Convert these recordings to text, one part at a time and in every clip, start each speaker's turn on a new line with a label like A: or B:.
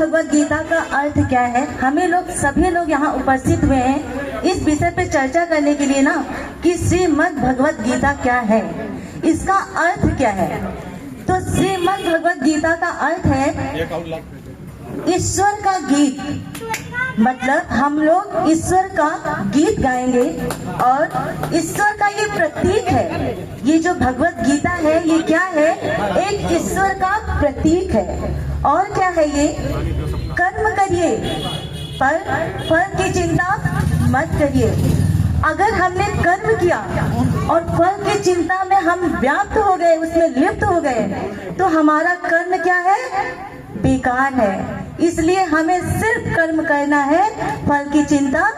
A: भगवत गीता का अर्थ क्या है? हमें लोग सभी लोग यहाँ उपस्थित हुए हैं इस विषय पे चर्चा करने के लिए ना, कि श्रीमद् भगवत गीता क्या है, इसका अर्थ क्या है। तो श्रीमद् भगवत गीता का अर्थ है ईश्वर का गीत। मतलब हम लोग ईश्वर का गीत गाएंगे और ईश्वर का ये प्रतीक है। ये जो भगवत गीता है ये क्या है? एक ईश्वर का प्रतीक है। और क्या है ये? कर्म करिए पर फल की चिंता मत करिए। अगर हमने कर्म किया और फल की चिंता में हम व्याप्त हो गए, उसमें लिप्त हो गए, तो हमारा कर्म क्या है? बेकार है। इसलिए हमें सिर्फ कर्म करना है, फल की चिंता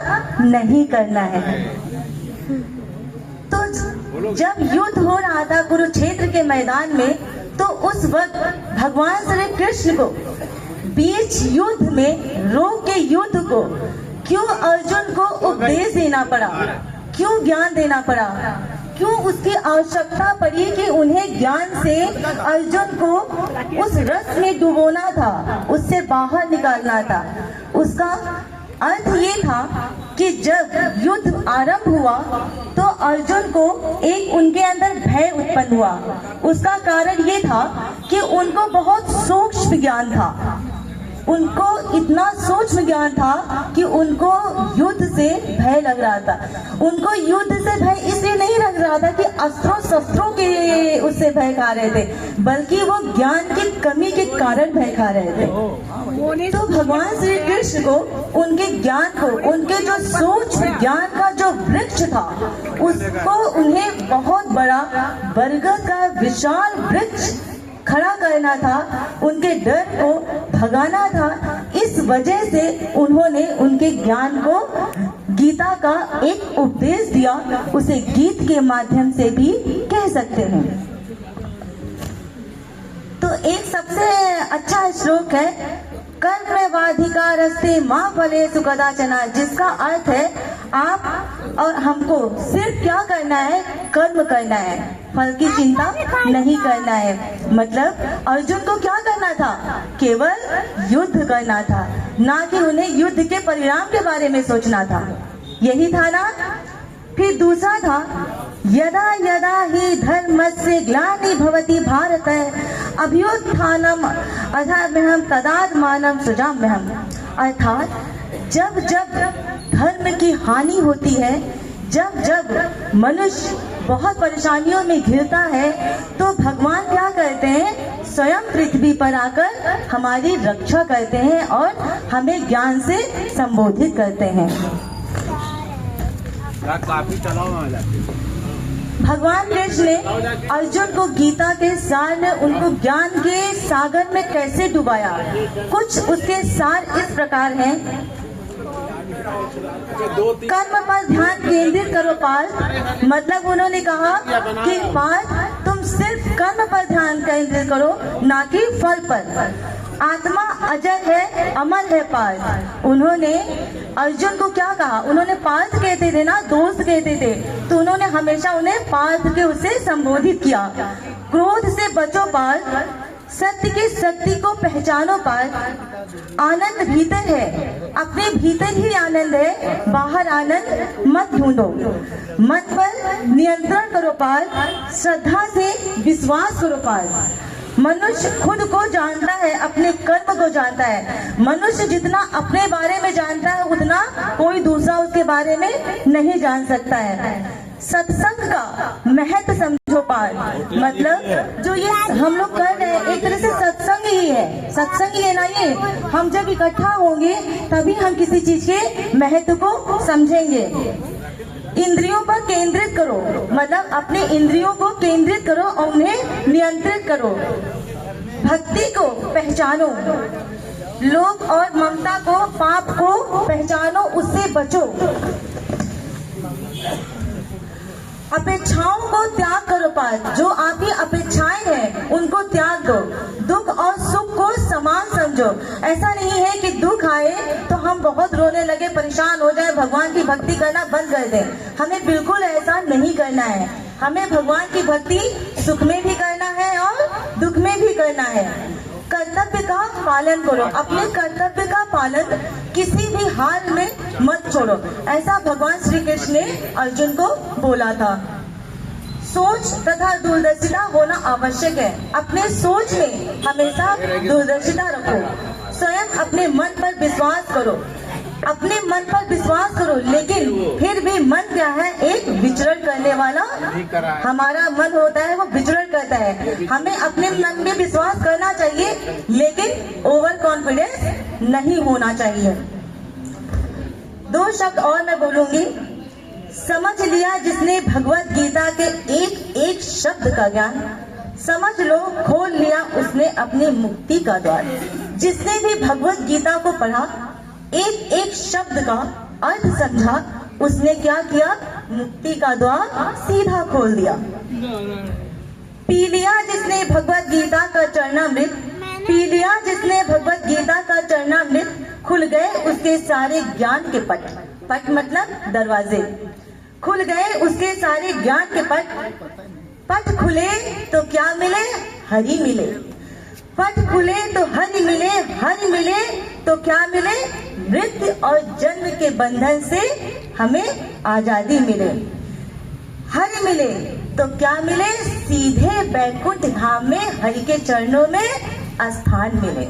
A: नहीं करना है। तो जब युद्ध हो रहा था कुरुक्षेत्र के मैदान में, तो उस वक्त भगवान श्री कृष्ण को बीच युद्ध में रोक के युद्ध को क्यों अर्जुन को उपदेश देना पड़ा, क्यों ज्ञान देना पड़ा, क्यों उसकी आवश्यकता पड़ी कि उन्हें ज्ञान से अर्जुन को उस रस में डुबोना था, उससे बाहर निकालना था। उसका अर्थ ये था कि जब युद्ध आरंभ हुआ तो अर्जुन को एक उनके अंदर भय उत्पन्न हुआ। उसका कारण ये था कि उनको बहुत सूक्ष्म ज्ञान था, उनको इतना सूक्ष्म ज्ञान था कि उनको युद्ध से भय लग रहा था। उनको युद्ध से भय इसलिए नहीं लग रहा था कि अस्त्रों शस्त्रों के उससे भय खा रहे थे, बल्कि वो ज्ञान की कमी के कारण भय खा रहे थे। तो भगवान श्री कृष्ण को उनके ज्ञान को, उनके जो सूक्ष्म ज्ञान का जो वृक्ष था, उसको उन्हें बहुत बड़ा बरगद का विशाल वृक्ष खड़ा करना था, उनके डर को भगाना था। इस वजह से उन्होंने उनके ज्ञान को गीता का एक उपदेश दिया, उसे गीत के माध्यम से भी कह सकते हैं। तो एक सबसे अच्छा श्लोक है कर्मवाधिकारस्ते मा फलेषु कदाचन, जिसका अर्थ है आप और हमको सिर्फ क्या करना है? कर्म करना है, फल की चिंता नहीं करना है। मतलब अर्जुन को क्या करना था? केवल युद्ध करना था, ना कि उन्हें युद्ध के परिणाम के बारे में सोचना था। यही था ना। फिर दूसरा था यदा यदा ही धर्मस्य ग्लानि भवति भारत अभ्युत्थानम अधर्म्यहं तदात्मानं सृजाम्यहम्। अर्थात जब जब धर्म की हानि होती है, जब जब मनुष्य बहुत परेशानियों में घिरता है, तो भगवान क्या करते हैं? स्वयं पृथ्वी पर आकर हमारी रक्षा करते हैं और हमें ज्ञान से संबोधित करते हैं। भगवान कृष्ण ने अर्जुन को गीता के सार में, उनको ज्ञान के सागर में कैसे डुबाया? कुछ उसके सार इस प्रकार हैं। कर्म पर ध्यान केंद्रित करो पार्थ। मतलब उन्होंने कहा कि पार्थ तुम सिर्फ कर्म पर ध्यान केंद्रित करो, ना कि फल पर। आत्मा अजर है, अमर है पार्थ। उन्होंने अर्जुन को क्या कहा? उन्होंने पार्थ कहते थे ना, दोस्त कहते थे, तो उन्होंने हमेशा उन्हें पार्थ के उससे संबोधित किया। क्रोध से बचो पार्थ, सत्य की शक्ति को पहचानो पार्थ। आनंद भीतर है, अपने भीतर ही आनंद है, बाहर आनंद मत ढूंढो। मन पर नियंत्रण करो पार्थ, श्रद्धा से विश्वास करो पार्थ। मनुष्य खुद को जानता है, अपने कर्म को जानता है। मनुष्य जितना अपने बारे में जानता है, उतना कोई दूसरा उसके बारे में नहीं जान सकता है। सत्संग का महत्व समझो पार्थ। मतलब जो ये हम लोग कर रहे हैं एक तरह से सत्संग ही है। सत्संग ही है ना ये। हम जब इकट्ठा होंगे तभी हम किसी चीज के महत्व को समझेंगे। इंद्रियों पर केंद्रित करो, मतलब अपने इंद्रियों को केंद्रित करो और उन्हें नियंत्रित करो। भक्ति को पहचानो, लोभ और ममता को, पाप को पहचानो, उससे बचो। अपेक्षाओं को त्याग करो पार्थ। जो आपकी अपेक्षाएं हैं उनको त्याग दो। दुख और सुख को समान समझो। ऐसा नहीं है कि दुख आए तो हम बहुत रोने लगे, परेशान हो जाए, भगवान की भक्ति करना बंद कर दें। हमें बिल्कुल ऐसा नहीं करना है। हमें भगवान की भक्ति सुख में भी करना है और दुख में भी करना है। कर्तव्य का पालन करो, अपने कर्तव्य का पालन किसी भी हाल में मत छोड़ो। ऐसा भगवान श्री कृष्ण ने अर्जुन को बोला था। सोच तथा दूरदर्शिता होना आवश्यक है। अपने सोच में हमेशा दूरदर्शिता रखो। स्वयं अपने मन पर विश्वास करो, अपने मन पर विश्वास करो, लेकिन फिर भी मन क्या है, एक विचरण करने वाला हमारा मन होता है, वो विचरण करता है। हमें अपने मन में विश्वास करना चाहिए, लेकिन ओवर कॉन्फिडेंस नहीं होना चाहिए। 2 शब्द और मैं बोलूंगी। समझ लिया जिसने भगवत गीता के एक एक शब्द का ज्ञान, समझ लो खोल लिया उसने अपनी मुक्ति का द्वार। जिसने भी भगवत गीता को पढ़ा, एक एक शब्द का अर्थ समझा, उसने क्या किया, मुक्ति का द्वार सीधा खोल दिया। पी लिया जिसने भगवत गीता का चरणामृत, पी लिया जिसने भगवत गीता का चरणामृत, खुल गए उसके सारे ज्ञान के पट। पट मतलब दरवाजे। खुल गए उसके सारे ज्ञान के पट। पट खुले तो क्या मिले, हरि मिले। पट खुले तो हरि मिले, हरि मिले तो क्या मिले, मृत्यु और जन्म के बंधन से हमें आजादी मिले। हरि मिले तो क्या मिले, सीधे बैकुंठ धाम में हरि के चरणों में स्थान मिले।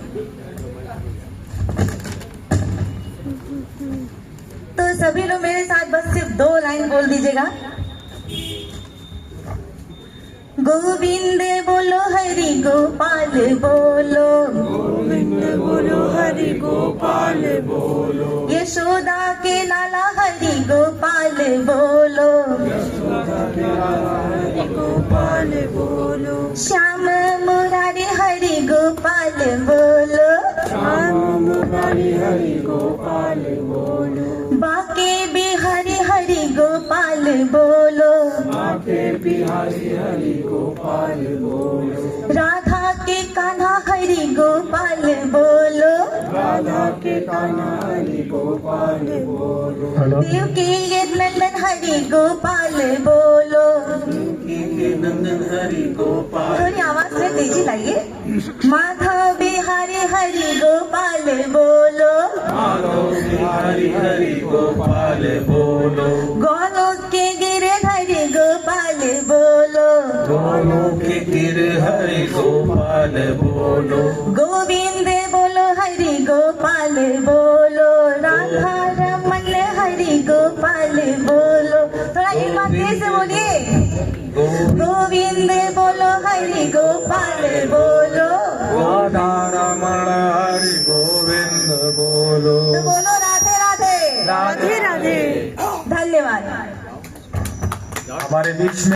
A: तो सभी लोग मेरे साथ बस सिर्फ 2 लाइन बोल दीजिएगा। गोविंद बोलो हरि गोपाल बोलो,
B: गोविंद बोलो हरि गोपाल बोलो,
A: यशोदा के लाला हरि गोपाल बोलो,
B: यशोदा के लाला हरि गोपाल बोलो,
A: श्याम मुरारी हरि गोपाल बोलो,
B: श्याम मुरारी हरि गोपाल बोलो,
A: बाके बिहारी हरि गोपाल बोलो,
B: बाके बिहारी हरि गोपाल बोलो,
A: राधा के कान्हा हरि गोपाल बोलो,
B: राधा के कान्हा हरि गोपाल बोलो,
A: देव के नंदन हरि गोपाल बोलो।
B: के नंदन हरि गोपाल,
A: थोड़ी आवाज में तेजी लाइए। माधव बिहारी हरि गोपाल बोलो,
B: माधव बिहारी हरि गोपाल बोलो,
A: गोलोक के गिरधर गोपाल बोलो,
B: गोलोक के गिरहरि गोपाल बोलो,
A: गोविंद बोलो हरि गोपाल बोलो, राधा रमन हरि गोपाल बोलो। थोड़ा एक बार तेज से बोलिए। गोविंद बोलो हरि गोपाल बोलो,
B: राधा रमण हरि गोविंद बोलो,
A: तो बोलो राधे राधे।
B: राधे राधे।
A: धन्यवाद।
B: हमारे बीच में